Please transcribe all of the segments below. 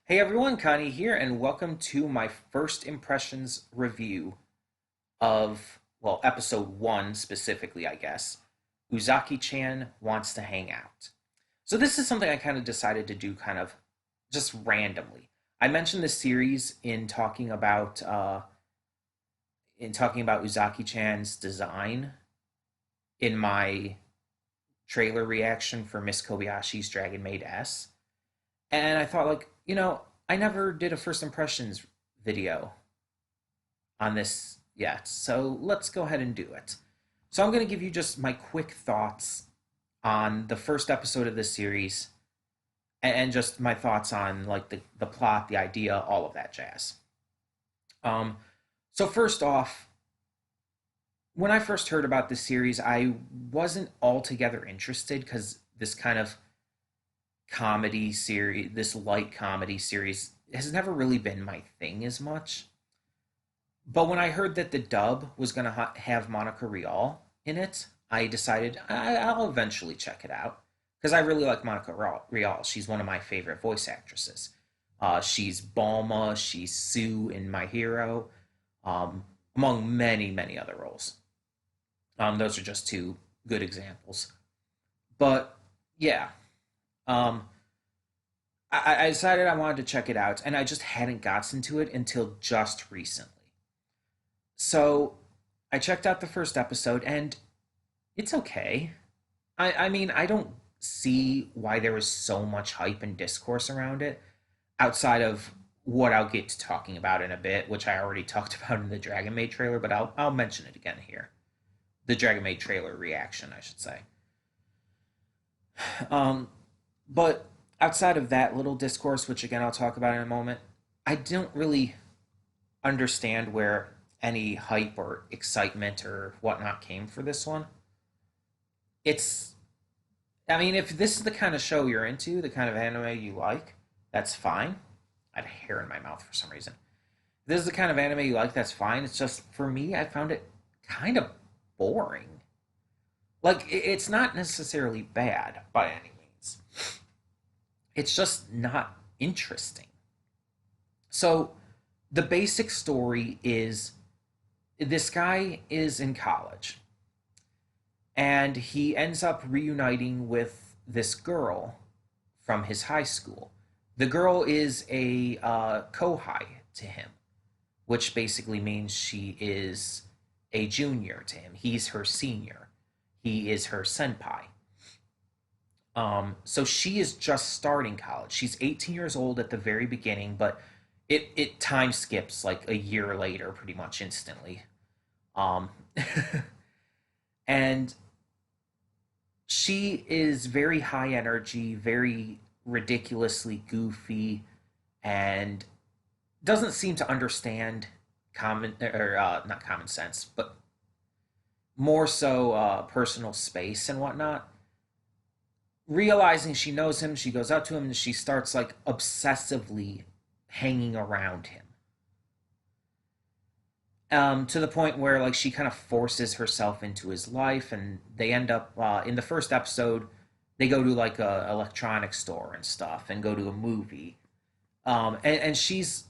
Hey everyone, Connie here, and welcome to my first impressions review of, well, episode one specifically, I guess. Uzaki-chan wants to hang out. So this is something I kind of decided to do kind of just randomly. I mentioned this series in talking about Uzaki-chan's design in my trailer reaction for Miss Kobayashi's Dragon Maid S. And I thought, like, I never did a first impressions video on this yet, so let's go ahead and do it. So I'm going to give you just my quick thoughts on the first episode of this series and just my thoughts on like the plot, the idea, all of that jazz. Um, so first off, when I first heard about this series, I wasn't altogether interested because this kind of comedy series, this light comedy series, has never really been my thing as much. But when I heard that the dub was going to have Monica Rial in it, I decided I'll eventually check it out because I really like Monica Rial. She's one of my favorite voice actresses. She's Balma, she's Sue in My Hero, among many, many other roles. Those are just two good examples. But yeah, um, I decided I wanted to check it out, and I just hadn't gotten to it until just recently. So I checked out the first episode, and it's okay. I mean, I don't see why there was so much hype and discourse around it outside of what I'll get to talking about in a bit, which I already talked about in the Dragon Maid trailer, but I'll mention it again here. The Dragon Maid trailer reaction, I should say. Um, but outside of that little discourse, which again I'll talk about in a moment, I don't really understand where any hype or excitement or whatnot came for this one. It's, I mean, if this is the kind of show you're into, the kind of anime you like, that's fine. I had hair in my mouth for some reason. If this is the kind of anime you like, that's fine. It's just, for me, I found it kind of boring. Like, it's not necessarily bad by any means, it's just not interesting. So, the basic story is this guy is in college and he ends up reuniting with this girl from his high school. The girl is a kohai to him, which basically means she is a junior to him. He's her senior. He is her senpai. So she is just starting college. She's 18 years old at the very beginning, but it time skips like a year later, pretty much instantly. Um, and she is very high energy, very ridiculously goofy, and doesn't seem to understand not common sense, but more so personal space and whatnot. Realizing she knows him, she goes up to him and she starts like obsessively hanging around him. To the point where like she kind of forces herself into his life, and they end up in the first episode. They go to like a electronics store and stuff, and go to a movie. And she's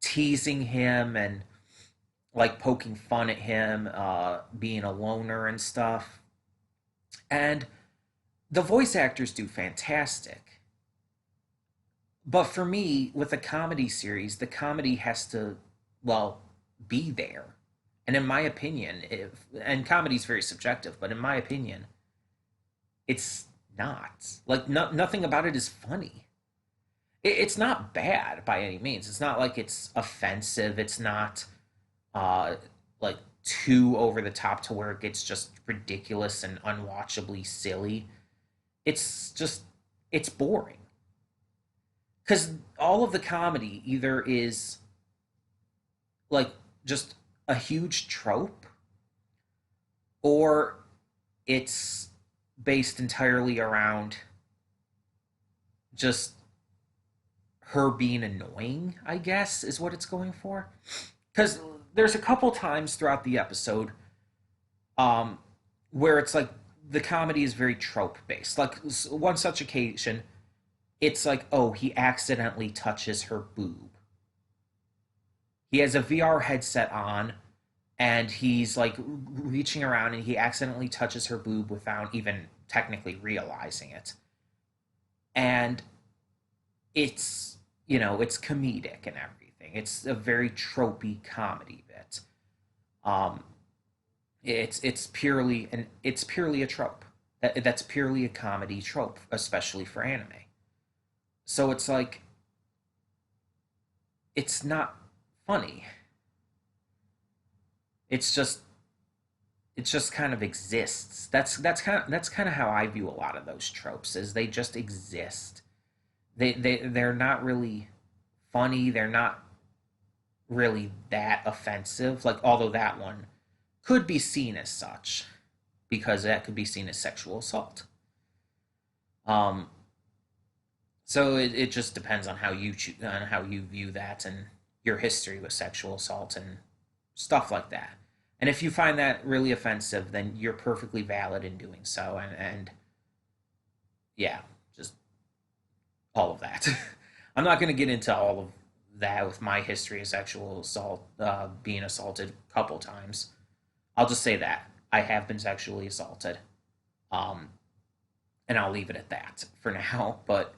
teasing him and like poking fun at him, being a loner and stuff. And the voice actors do fantastic. But for me, with a comedy series, the comedy has to, well, be there. And in my opinion, and comedy is very subjective, but in my opinion, it's not. Like, nothing about it is funny. It's not bad by any means. It's not like it's offensive. It's not uh, like too over the top to where it gets just ridiculous and unwatchably silly. It's just, it's boring. Because all of the comedy either is like just a huge trope, or it's based entirely around just her being annoying, I guess, is what it's going for. Because there's a couple times throughout the episode um, where it's like the comedy is very trope based. Like one such occasion, it's like, oh, he accidentally touches her boob. He has a VR headset on and he's like reaching around and he accidentally touches her boob without even technically realizing it. And it's, it's comedic and everything. It's a very tropey comedy bit. Um, it's purely a trope. That's purely a comedy trope, especially for anime. So it's like it's not funny. It's just it just kind of exists. That's kind of how I view a lot of those tropes is they just exist. They're not really funny. They're not really that offensive. Like although that one could be seen as such because that could be seen as sexual assault. Um, so it just depends on on how you view that and your history with sexual assault and stuff like that. And if you find that really offensive, then you're perfectly valid in doing so. And yeah, just all of that. I'm not going to get into all of that with my history of sexual assault, being assaulted a couple times. I'll just say that I have been sexually assaulted, um, and I'll leave it at that for now. But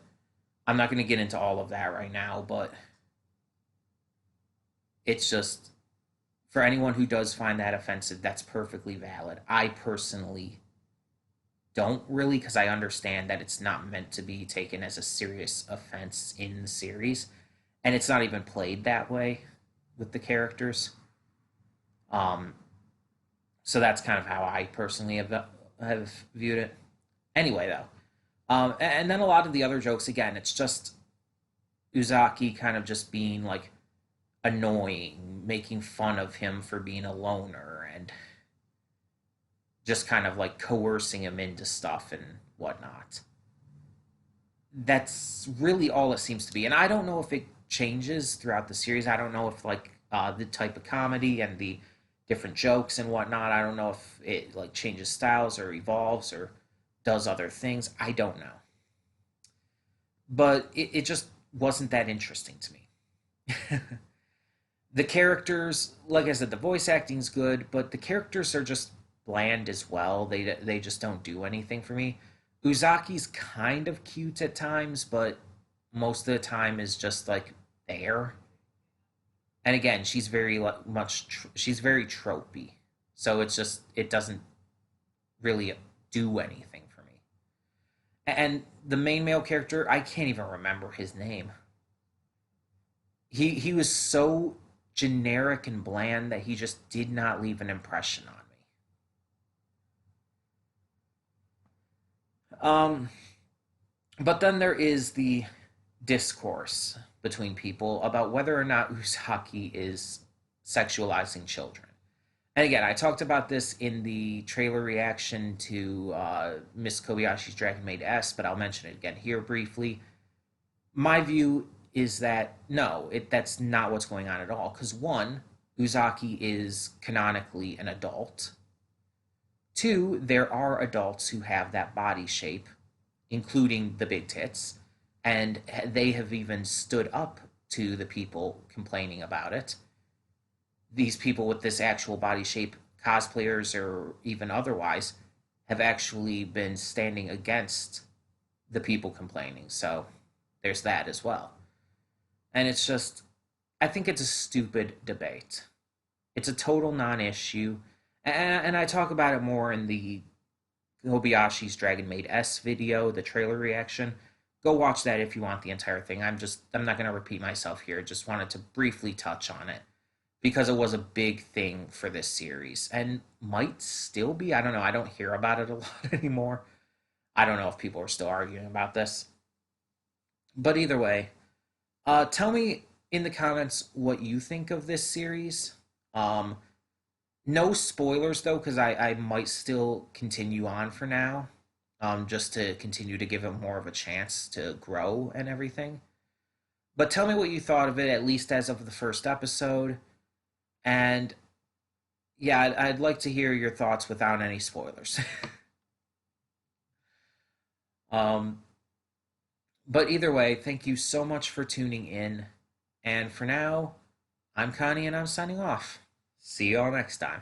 I'm not going to get into all of that right now. But it's just for anyone who does find that offensive, that's perfectly valid. I personally don't really because I understand that it's not meant to be taken as a serious offense in the series, and it's not even played that way with the characters. Um, so that's kind of how I personally have viewed it. Anyway, though, and then a lot of the other jokes again, it's just Uzaki kind of just being like annoying, making fun of him for being a loner, and just kind of like coercing him into stuff and whatnot. That's really all it seems to be. And I don't know if it changes throughout the series. I don't know if like the type of comedy and the different jokes and whatnot. I don't know if it like changes styles or evolves or does other things. I don't know. But it just wasn't that interesting to me. The characters, like I said, the voice acting's good, but the characters are just bland as well. They just don't do anything for me. Uzaki's kind of cute at times, but most of the time is just like there. And again, she's very she's very tropey, so it doesn't really do anything for me. And the main male character, I can't even remember his name. He was so generic and bland that he just did not leave an impression on me. But then there is the discourse between people about whether or not Usaki is sexualizing children. And again, I talked about this in the trailer reaction to Miss Kobayashi's Dragon Maid S, but I'll mention it again here briefly. My view is that no, that's not what's going on at all. Because one, Uzaki is canonically an adult. Two, there are adults who have that body shape, including the big tits, and they have even stood up to the people complaining about it. These people with this actual body shape, cosplayers or even otherwise, have actually been standing against the people complaining. So there's that as well. And it's just, I think it's a stupid debate. It's a total non issue. And I talk about it more in the Kobayashi's Dragon Maid S video, the trailer reaction. Go watch that if you want the entire thing. I'm not going to repeat myself here. Just wanted to briefly touch on it because it was a big thing for this series and might still be. I don't know. I don't hear about it a lot anymore. I don't know if people are still arguing about this. But either way, tell me in the comments what you think of this series. Um, no spoilers though, because I might still continue on for now, just to continue to give it more of a chance to grow and everything. But tell me what you thought of it, at least as of the first episode. And yeah, I'd like to hear your thoughts without any spoilers. um, But either way, thank you so much for tuning in. And for now, I'm Connie and I'm signing off. See you all next time.